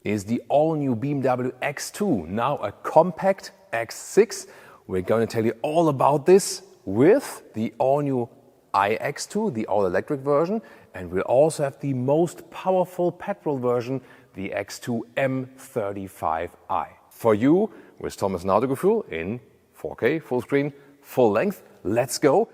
is the all-new BMW X2, now a compact X6. We're going to tell you all about this with the all-new iX2, the all-electric version, and we'll also have the most powerful petrol version, the X2 M35i. For you, with Thoma스는 Autogefühl in 4K, full screen, full length. Let's go.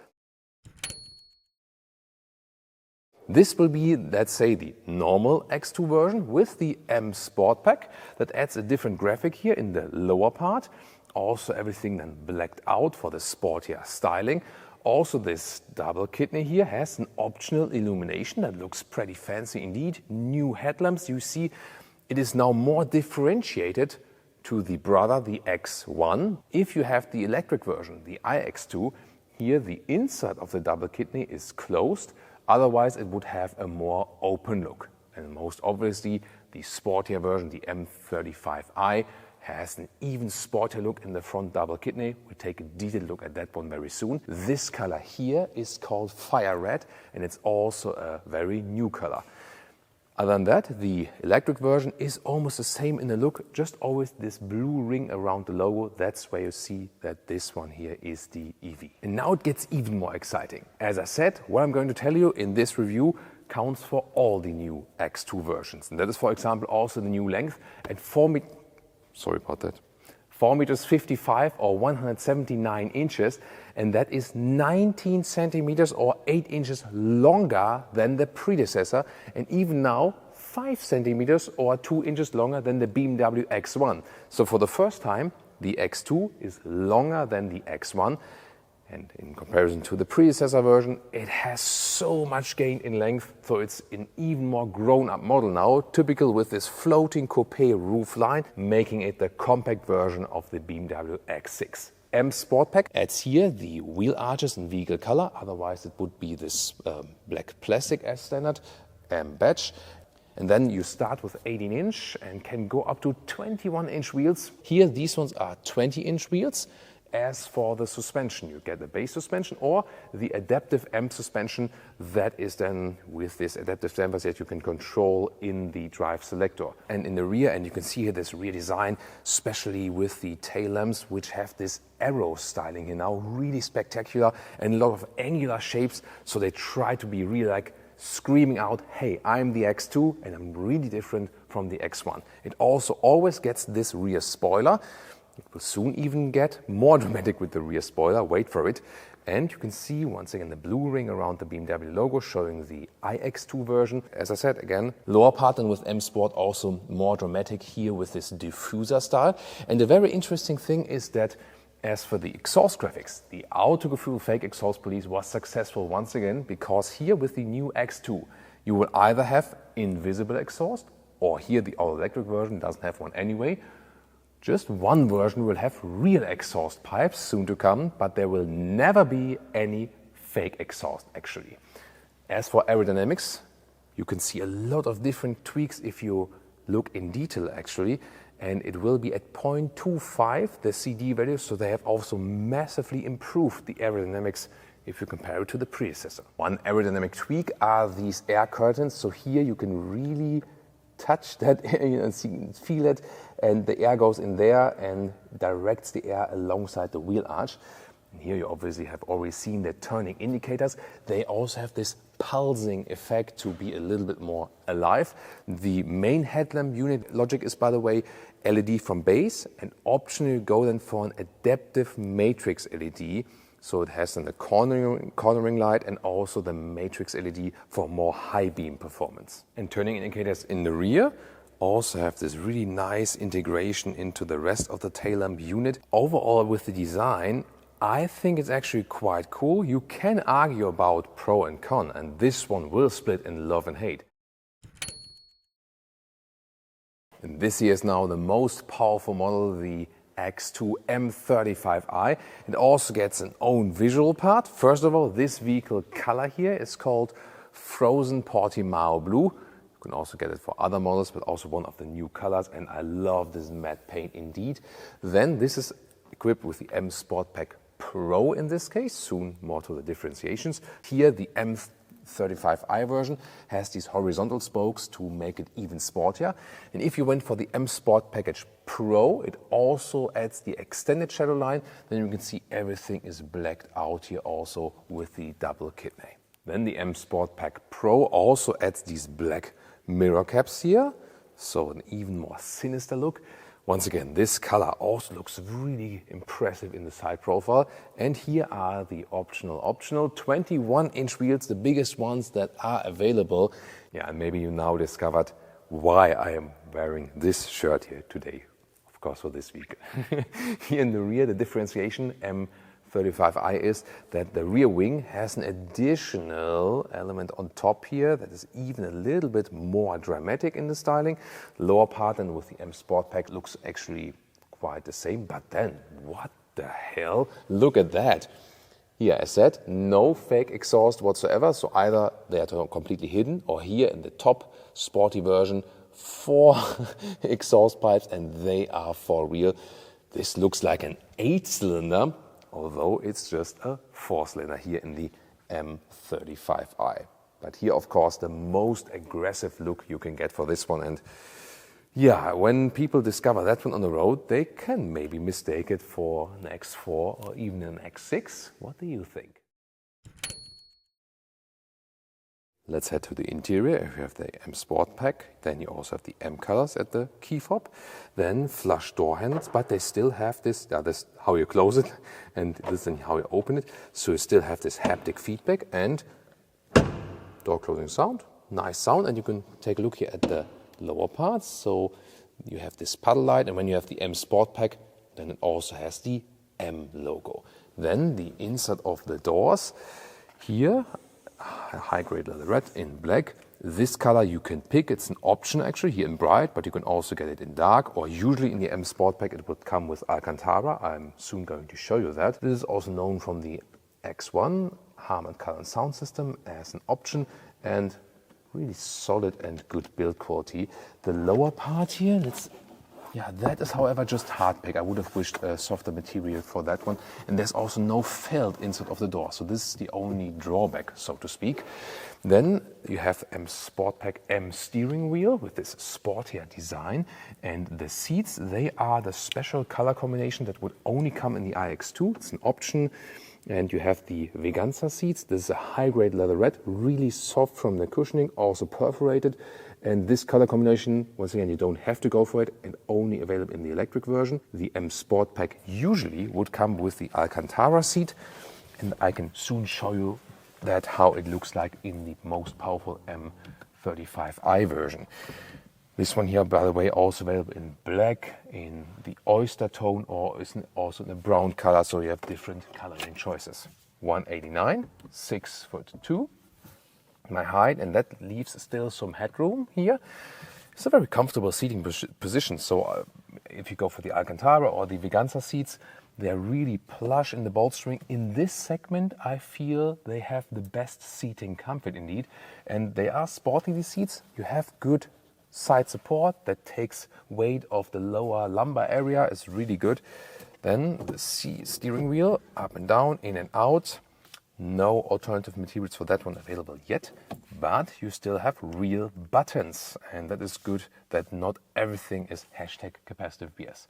This will be, let's say, the normal X2 version with the M Sport Pack that adds a different graphic here in the lower part. Also everything then blacked out for the sportier styling. Also this double kidney here has an optional illumination that looks pretty fancy indeed. New headlamps, you see it is now more differentiated to the brother, the X1. If you have the electric version, the iX2, here the inside of the double kidney is closed. Otherwise, it would have a more open look. And most obviously, the sportier version, the M35i, has an even sportier look in the front double kidney. We'll take a detailed look at that one very soon. This color here is called Fire Red, and it's also a very new color. Other than that, the electric version is almost the same in the look, just always this blue ring around the logo. That's where you see that this one here is the EV. And now it gets even more exciting. As I said, what I'm going to tell you in this review counts for all the new X2 versions. And that is, for example, also the new length at 4 meters 55 or 179 inches, and that is 19 centimeters or 8 inches longer than the predecessor, and even now 5 centimeters or 2 inches longer than the BMW X1. So for the first time, the X2 is longer than the X1, and in comparison to the predecessor version, it has so much gain in length, so it's an even more grown-up model now, typical with this floating coupe roofline, making it the compact version of the BMW X6. M Sport Pack adds here the wheel arches in vehicle color, otherwise it would be this black plastic as standard, M badge. And then you start with 18-inch and can go up to 21-inch wheels. Here, these ones are 20-inch wheels. As for the suspension, you get the base suspension or the adaptive M suspension that is then with this adaptive dampers that you can control in the drive selector. And in the rear, and you can see here this rear design, especially with the tail lamps, which have this arrow styling here now, really spectacular and a lot of angular shapes. So they try to be really like screaming out, hey, I'm the X2 and I'm really different from the X1. It also always gets this rear spoiler. It will soon even get more dramatic with the rear spoiler, wait for it. And you can see once again the blue ring around the BMW logo showing the iX2 version. As I said, again, lower part than with M Sport, also more dramatic here with this diffuser style. And the very interesting thing is that as for the exhaust graphics, the Autogefühl fake exhaust police was successful once again, because here with the new X2, you will either have invisible exhaust, or here the all-electric version doesn't have one anyway. Just one version will have real exhaust pipes soon to come, but there will never be any fake exhaust actually. As for aerodynamics, you can see a lot of different tweaks if you look in detail actually, and it will be at 0.25 the CD value, so they have also massively improved the aerodynamics if you compare it to the predecessor. One aerodynamic tweak are these air curtains, so here you can really touch that and feel it, and the air goes in there and directs the air alongside the wheel arch. And here you obviously have already seen the turning indicators. They also have this pulsing effect to be a little bit more alive. The main headlamp unit logic is, by the way, LED from base, and optionally you go then for an adaptive matrix LED. So it has then the cornering light and also the matrix LED for more high beam performance. And turning indicators in the rear also have this really nice integration into the rest of the tail lamp unit. Overall, with the design, I think it's actually quite cool. You can argue about pro and con, and this one will split in love and hate. And this here is now the most powerful model, the X2 M35i. It also gets an own visual part. First of all, this vehicle color here is called Frozen Portimao Blue. You can also get it for other models, but also one of the new colors, and I love this matte paint indeed. Then this is equipped with the M Sport Pack Pro in this case, soon more to the differentiations. Here the M M35i version has these horizontal spokes to make it even sportier. And if you went for the M Sport Package Pro, it also adds the extended shadow line. Then you can see everything is blacked out here also with the double kidney. Then the M Sport Pack Pro also adds these black mirror caps here, so an even more sinister look. Once again, this color also looks really impressive in the side profile. And here are the optional 21-inch wheels, the biggest ones that are available. Yeah, and maybe you now discovered why I am wearing this shirt here today. Of course, for this week. Here in the rear, the differentiation M35i is that the rear wing has an additional element on top here that is even a little bit more dramatic in the styling. Lower part and with the M Sport Pack looks actually quite the same, but then what the hell? Look at that. Here, as said, no fake exhaust whatsoever, so either they are completely hidden or here in the top sporty version, 4 exhaust pipes and they are for real. This looks like an 8-cylinder. Although it's just a 4-cylinder here in the M35i. But here, of course, the most aggressive look you can get for this one. And yeah, when people discover that one on the road, they can maybe mistake it for an X4 or even an X6. What do you think? Let's head to the interior. If you have the M Sport Pack, then you also have the M colors at the key fob. Then flush door handles, but they still have this, this how you close it, and this is how you open it. So you still have this haptic feedback and door closing sound. Nice sound, and you can take a look here at the lower parts. So you have this paddle light, and when you have the M Sport Pack, then it also has the M logo. Then the inside of the doors. Here, high-grade leatherette in black. This color you can pick. It's an option actually here in bright, but you can also get it in dark, or usually in the M Sport Pack it would come with Alcantara. I'm soon going to show you that. This is also known from the X1 Harman Kardon sound system as an option, and really solid and good build quality. The lower part here, that is however just hard pack. I would have wished a softer material for that one. And there's also no felt inside of the door. So this is the only drawback, so to speak. Then you have M Sport Pack M steering wheel with this sportier design. And the seats, they are the special color combination that would only come in the iX2. It's an option. And you have the Veganza seats. This is a high-grade leatherette, really soft from the cushioning, also perforated. And this color combination, once again, you don't have to go for it, and only available in the electric version. The M Sport Pack usually would come with the Alcantara seat, and I can soon show you that how it looks like in the most powerful M35i version. This one here, by the way, also available in black, in the oyster tone, or is also in a brown color, so you have different coloring choices. 189, 6'2". My height, and that leaves still some headroom here. It's a very comfortable seating position. So if you go for the Alcantara or the Veganza seats, they're really plush in the bolstering. In this segment, I feel they have the best seating comfort indeed. And they are sporty, these seats. You have good side support that takes weight of the lower lumbar area. It's really good. Then the steering wheel, up and down, in and out. No alternative materials for that one available yet, but you still have real buttons, and that is good that not everything is #capacitive BS.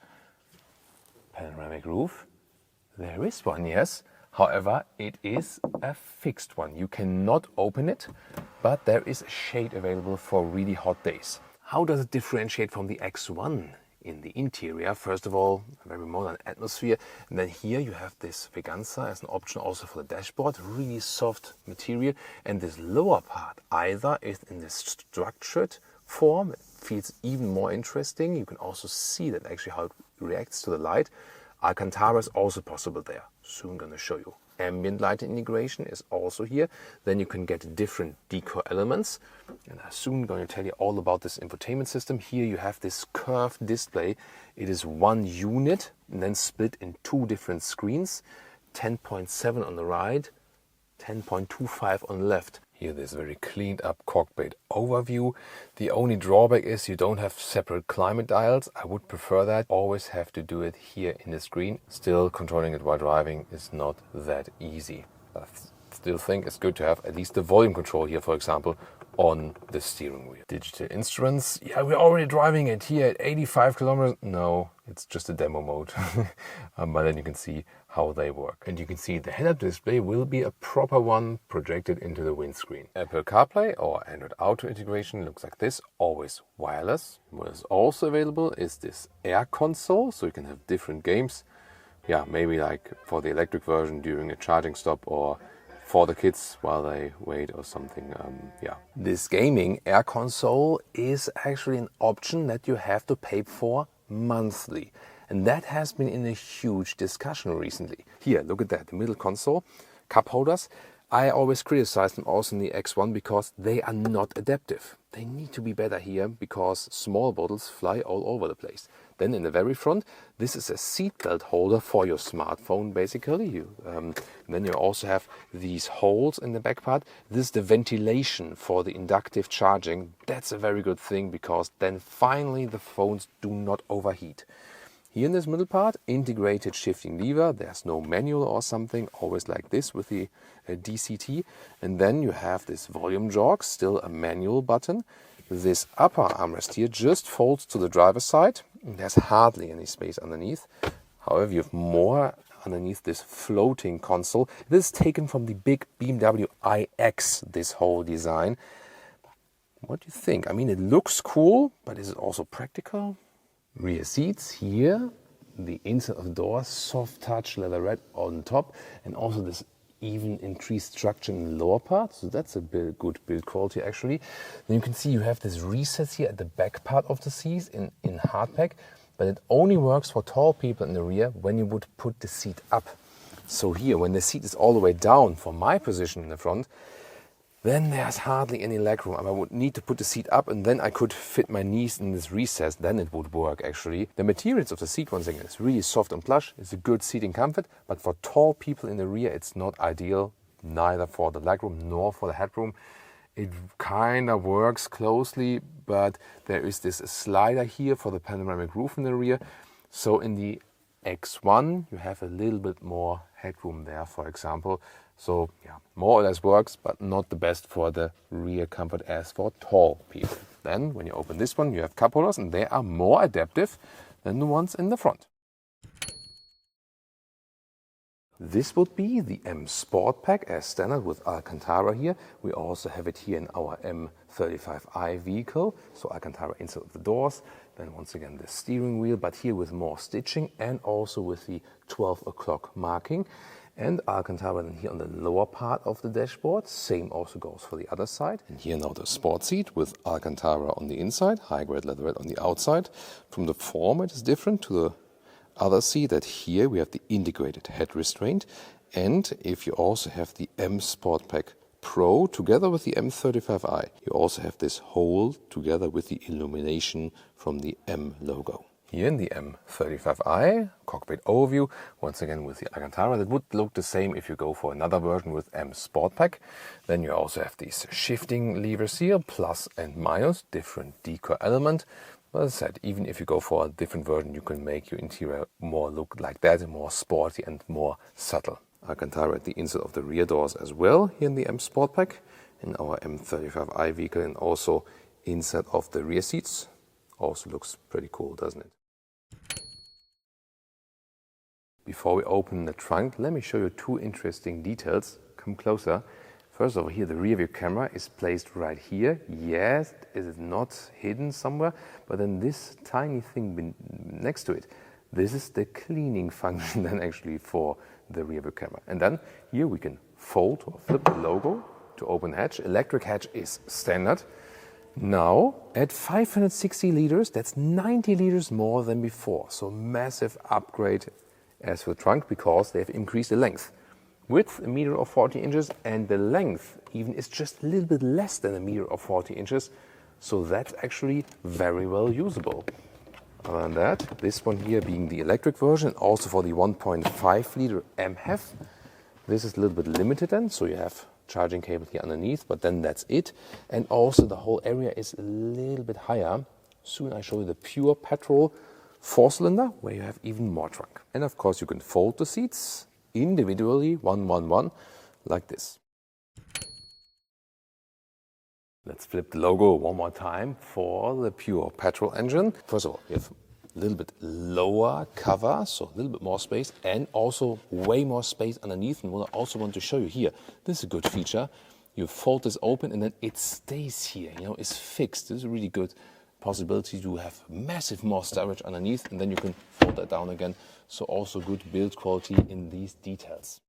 Panoramic roof, there is one, yes. However, it is a fixed one. You cannot open it, but there is a shade available for really hot days. How does it differentiate from the X1? In the interior, first of all, a very modern atmosphere, and then here you have this Veganza as an option also for the dashboard, really soft material, and this lower part either is in this structured form, it feels even more interesting. You can also see that actually how it reacts to the light. Alcantara is also possible there, soon gonna show you. Ambient light integration is also here. Then you can get different decor elements, and I'm soon going to tell you all about this infotainment system. Here you have this curved display. It is one unit and then split in 2 different screens, 10.7 on the right, 10.25 on the left. Here this very cleaned up cockpit overview. The only drawback is you don't have separate climate dials. I would prefer that. Always have to do it here in the screen. Still, controlling it while driving is not that easy. still think it's good to have at least the volume control here, for example, on the steering wheel. Digital instruments, yeah, we're already driving it here at 85 kilometers. No, it's just a demo mode. But then you can see how they work. And you can see the head-up display will be a proper one projected into the windscreen. Apple CarPlay or Android Auto integration looks like this, always wireless. What is also available is this air console, so you can have different games. Yeah, maybe like for the electric version during a charging stop, or for the kids while they wait or something. This gaming air console is actually an option that you have to pay for monthly. And that has been in a huge discussion recently. Here, look at that, the middle console, cup holders. I always criticize them also in the X1 because they are not adaptive. They need to be better here because small bottles fly all over the place. Then in the very front, this is a seatbelt holder for your smartphone, basically. Then you also have these holes in the back part. This is the ventilation for the inductive charging. That's a very good thing because then finally the phones do not overheat. Here in this middle part, integrated shifting lever. There's no manual or something, always like this with the DCT. And then you have this volume jog, still a manual button. This upper armrest here just folds to the driver's side. There's hardly any space underneath. However, you have more underneath this floating console. This is taken from the big BMW iX, this whole design. What do you think? I mean, it looks cool, but is it also practical? Rear seats here, the inside of the door, soft touch leatherette on top, and also this even increased structure in the lower part, so that's a good build quality actually. Then you can see you have this recess here at the back part of the seats in hardpack, but it only works for tall people in the rear when you would put the seat up. So here, when the seat is all the way down for my position in the front, then there's hardly any legroom. I would need to put the seat up and then I could fit my knees in this recess. Then it would work actually. The materials of the seat, once again, is really soft and plush. It's a good seating comfort, but for tall people in the rear, it's not ideal, neither for the legroom nor for the headroom. It kind of works closely, but there is this slider here for the panoramic roof in the rear. So in the X1, you have a little bit more headroom there, for example. So yeah, more or less works, but not the best for the rear comfort as for tall people. Then when you open this one, you have cup holders and they are more adaptive than the ones in the front. This would be the M Sport Pack as standard with Alcantara here. We also have it here in our M35i vehicle. So Alcantara inside of the doors. Then once again the steering wheel, but here with more stitching and also with the 12 o'clock marking. And Alcantara then here on the lower part of the dashboard. Same also goes for the other side. And here now the sport seat with Alcantara on the inside, high-grade leatherette on the outside. From the form it is different to the other seat that here we have the integrated head restraint. And if you also have the M Sport Pack Pro together with the M35i, you also have this hole together with the illumination from the M logo. Here in the M35i, cockpit overview, once again with the Alcantara, that would look the same if you go for another version with M Sport Pack. Then you also have these shifting levers here, plus and minus, different decor element. But as I said, even if you go for a different version, you can make your interior more look like that, more sporty and more subtle. Alcantara at the inside of the rear doors as well, here in the M Sport Pack, in our M35i vehicle, and also inside of the rear seats. Also looks pretty cool, doesn't it? Before we open the trunk, let me show you two interesting details. Come closer. First over here, the rear view camera is placed right here. Yes, it is not hidden somewhere, but then this tiny thing next to it, this is the cleaning function then actually for the rear view camera. And then here we can fold or flip the logo to open the hatch. Electric hatch is standard. Now, at 560 liters, that's 90 liters more than before. So massive upgrade as for the trunk because they've increased the length. Width, 1 meter or 40 inches, and the length even is just a little bit less than 1 meter or 40 inches. So that's actually very well usable. Other than that, this one here being the electric version, also for the 1.5 liter MHEV. This is a little bit limited then, so you have charging cable here underneath, but then that's it. And also the whole area is a little bit higher. Soon I show you the pure petrol 4-cylinder where you have even more trunk. And of course you can fold the seats individually, one, like this. Let's flip the logo one more time for the pure petrol engine. First of all, you have a little bit lower cover, so a little bit more space, and also way more space underneath. And what I also want to show you here, this is a good feature. You fold this open and then it stays here, it's fixed. This is a really good possibility to have massive more storage underneath, and then you can fold that down again. So also good build quality in these details.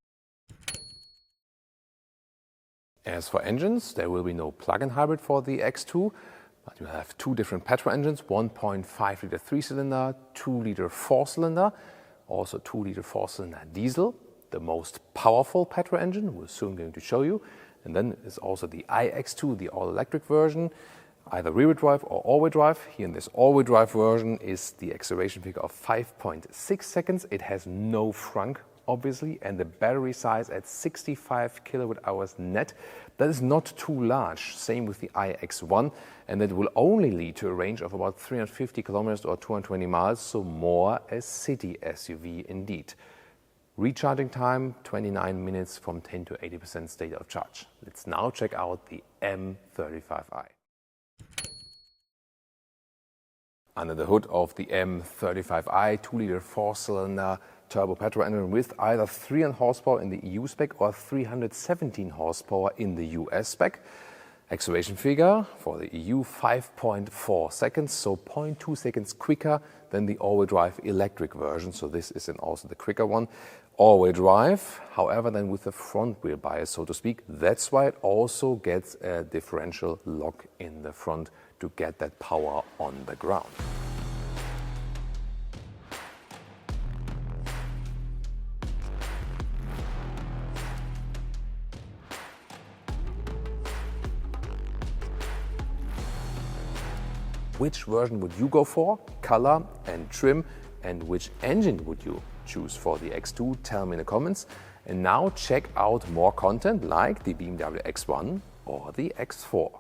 As for engines, there will be no plug-in hybrid for the X2, but you have two different petrol engines, 1.5 liter 3-cylinder, 2 liter 4-cylinder, also 2 liter 4-cylinder diesel, the most powerful petrol engine we're soon going to show you. And then is also the iX2, the all-electric version, either rear-wheel drive or all-wheel drive. Here in this all-wheel drive version is the acceleration figure of 5.6 seconds. It has no frunk, obviously, and the battery size at 65 kilowatt hours net. That is not too large. Same with the iX1, and that will only lead to a range of about 350 kilometers or 220 miles, so more a city SUV indeed. Recharging time, 29 minutes from 10 to 80% state of charge. Let's now check out the M35i. Under the hood of the M35i, 2 liter 4-cylinder turbo petrol engine with either 300 horsepower in the EU spec or 317 horsepower in the US spec. Acceleration figure for the EU 5.4 seconds, so 0.2 seconds quicker than the all-wheel drive electric version. So this is also the quicker one. All-wheel drive, however, then with the front wheel bias, so to speak. That's why it also gets a differential lock in the front to get that power on the ground. Which version would you go for? Color and trim, and which engine would you choose for the X2? Tell me in the comments. And now check out more content like the BMW X1 or the X4.